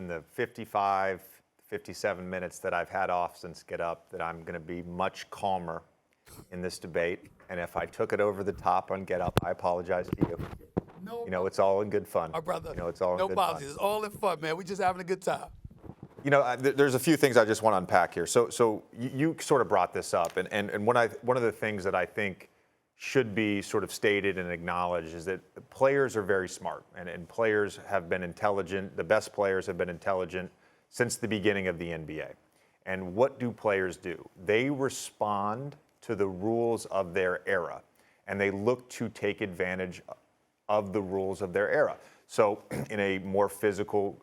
the 55, 57 minutes that I've had off since Get Up that I'm going to be much calmer in this debate. And if I took it over the top on Get Up, I apologize to you. No, you know, it's all in good fun. my brother. You know, it's all in no good apologies. fun. It's all in fun, man. We're just having a good time. You know, there's a few things I just want to unpack here. So you sort of brought this up, and one of the things that I think should be sort of stated and acknowledged is that players are very smart, and players have been intelligent. The best players have been intelligent since the beginning of the NBA. And what do players do? They respond to the rules of their era, and they look to take advantage of the rules of their era. So in a more physical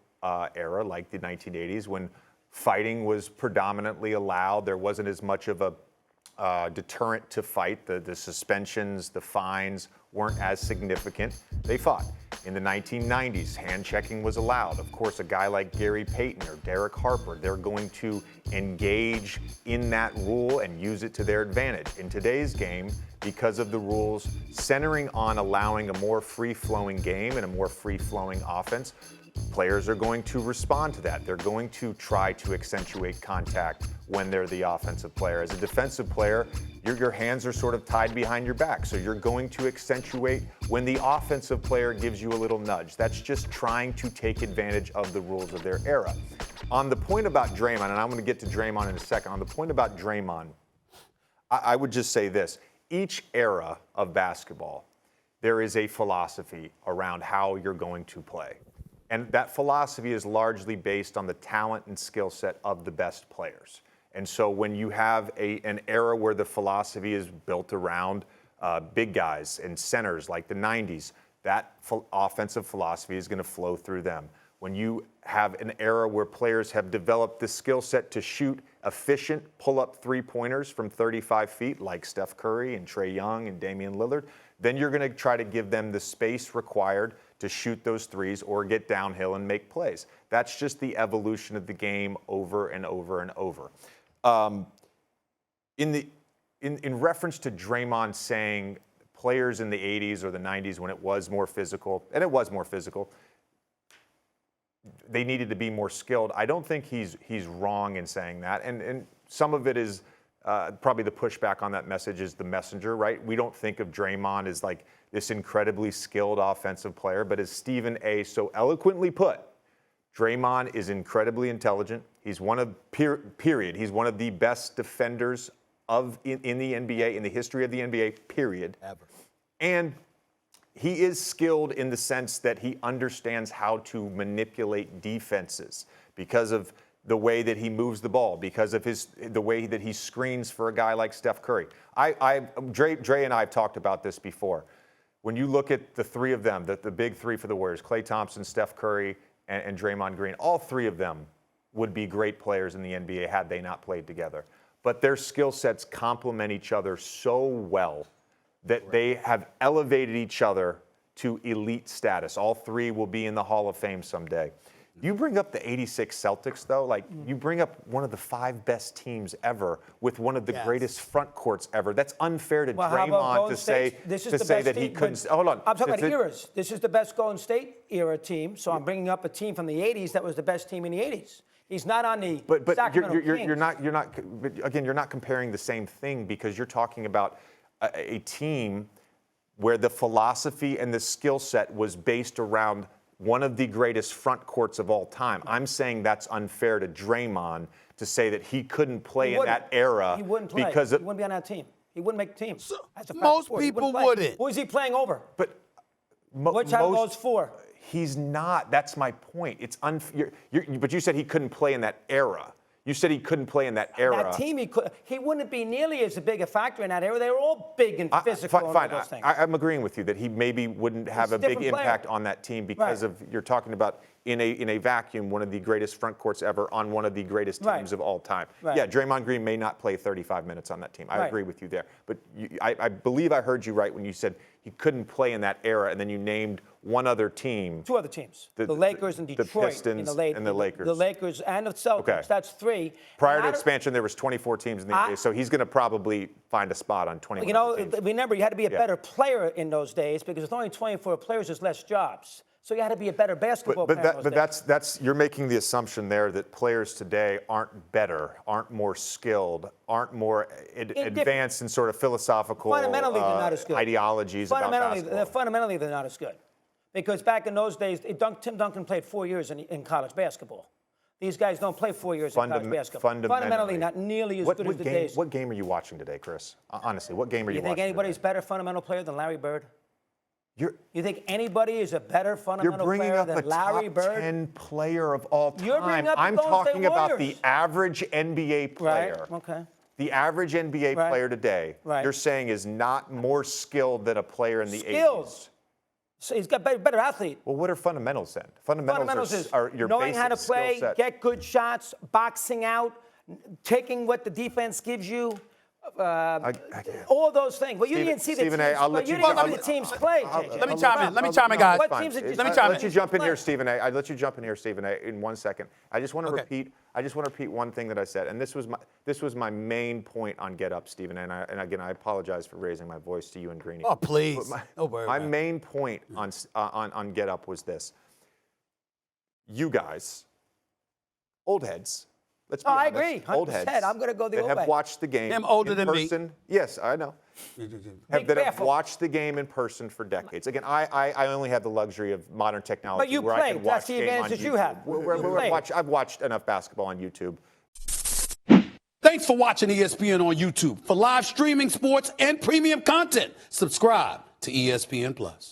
era like the 1980s, when fighting was predominantly allowed, there wasn't as much of a deterrent to fight. The suspensions, the fines weren't as significant. They fought. In the 1990s, hand checking was allowed. Of course, a guy like Gary Payton or Derek Harper, they're going to engage in that rule and use it to their advantage. In today's game, because of the rules centering on allowing a more free-flowing game and a more free-flowing offense, players are going to respond to that. They're going to try to accentuate contact when they're the offensive player. As a defensive player, your hands are sort of tied behind your back, so you're going to accentuate when the offensive player gives you a little nudge. That's just trying to take advantage of the rules of their era. On the point about Draymond, and I'm going to get to Draymond in a second, on the point about Draymond, I would just say this. Each era of basketball, there is a philosophy around how you're going to play. And that philosophy is largely based on the talent and skill set of the best players. And so when you have an era where the philosophy is built around big guys and centers like the 90s, that offensive philosophy is going to flow through them. When you have an era where players have developed the skill set to shoot efficient pull-up three-pointers from 35 feet, like Steph Curry and Trae Young and Damian Lillard, then you're going to try to give them the space required to shoot those threes or get downhill and make plays. That's just the evolution of the game over and over and over. In reference to Draymond saying players in the 80s or the 90s when it was more physical, and it was more physical, they needed to be more skilled. I don't think he's wrong in saying that. And some of it is probably the pushback on that message is the messenger, right? We don't think of Draymond as like this incredibly skilled offensive player, but as Stephen A. so eloquently put, Draymond is incredibly intelligent. He's one of, period. He's one of the best defenders in the NBA, in the history of the NBA, period. Ever. And he is skilled in the sense that he understands how to manipulate defenses because of the way that he moves the ball, because of the way that he screens for a guy like Steph Curry. Dre and I have talked about this before. When you look at the three of them, the big three for the Warriors, Klay Thompson, Steph Curry, and Draymond Green, all three of them would be great players in the NBA had they not played together. But their skill sets complement each other so well that they have elevated each other to elite status. All three will be in the Hall of Fame someday. You bring up the 86 Celtics, though, like you bring up one of the 5 best teams ever with one of the greatest front courts ever. That's unfair to Draymond to say that he couldn't. Hold on. I'm talking about eras. This is the best Golden State era team, so I'm bringing up a team from the 80s that was the best team in the 80s. He's not on the Sacramento Kings. You're not comparing the same thing because you're talking about a team where the philosophy and the skill set was based around one of the greatest front courts of all time. I'm saying that's unfair to Draymond to say that he couldn't play in that era. He wouldn't play. Because he wouldn't be on that team. He wouldn't make the team. Most people wouldn't. Who is he playing over? But which out of those 4? He's not. That's my point. It's unfair. But you said he couldn't play in that era. You said he couldn't play in that era. That team, he wouldn't be nearly as big a factor in that era. They were all big and physical. Fine. Those things. I'm agreeing with you that he maybe wouldn't have a big impact on that team because of, you're talking about in a vacuum, one of the greatest front courts ever on one of the greatest teams of all time. Right. Yeah, Draymond Green may not play 35 minutes on that team. I agree with you there. But I believe I heard you right when you said he couldn't play in that era, and then you named one other team. 2 other teams. The Lakers and Detroit. The Pistons and the Lakers. The Lakers and the Celtics. Okay. That's 3. Prior to expansion, there was 24 teams in the NBA, so he's going to probably find a spot on 21 teams. Remember, you had to be a better player in those days because with only 24 players, there's less jobs. So you got to be a better basketball player. But that's you're making the assumption there that players today aren't better, aren't more skilled, aren't more advanced in sort of philosophical fundamentally, they're not as good. Ideologies about basketball. Fundamentally, they're not as good. Because back in those days, Tim Duncan played 4 years in college basketball. These guys don't play 4 years in college basketball. Fundamentally, not nearly as good as the days. What game are you watching today, Chris? Honestly, what game are you watching? You think anybody's better fundamental player than Larry Bird? You think anybody is a better fundamental player than Larry Bird? You're bringing up the top 10 player of all time. You're bringing up the I'm Golden State talking about the Warriors. average NBA player. Right. Okay. The average NBA player today, you're saying is not more skilled than a player in the 80s. So he's got better athlete. Well, what are fundamentals then? Fundamentals are your knowing how to play, skill set. get good shots, boxing out, taking what the defense gives you. All those things. Well, you didn't see the teams play. Let me chime in, guys. What teams did you? Let me let you jump in here, Stephen A. I let you jump in here, Stephen A. In 1 second. I just want to repeat. I just want to repeat one thing that I said, and this was my main point on Get Up, Stephen. And again, I apologize for raising my voice to you and Greeny. Oh, please. My main point on Get Up was this: you guys, old heads. Let's be honest. I agree. 100%. Old heads. I'm going to go the old way. That have watched the game Him older in than me. person. Yes, I know. That have watched the game in person for decades. Again, I only have the luxury of modern technology. But you where I can played. watch That's the advantage that you have. I've watched enough basketball on YouTube. Thanks for watching ESPN on YouTube. For live streaming, sports, and premium content, subscribe to ESPN+.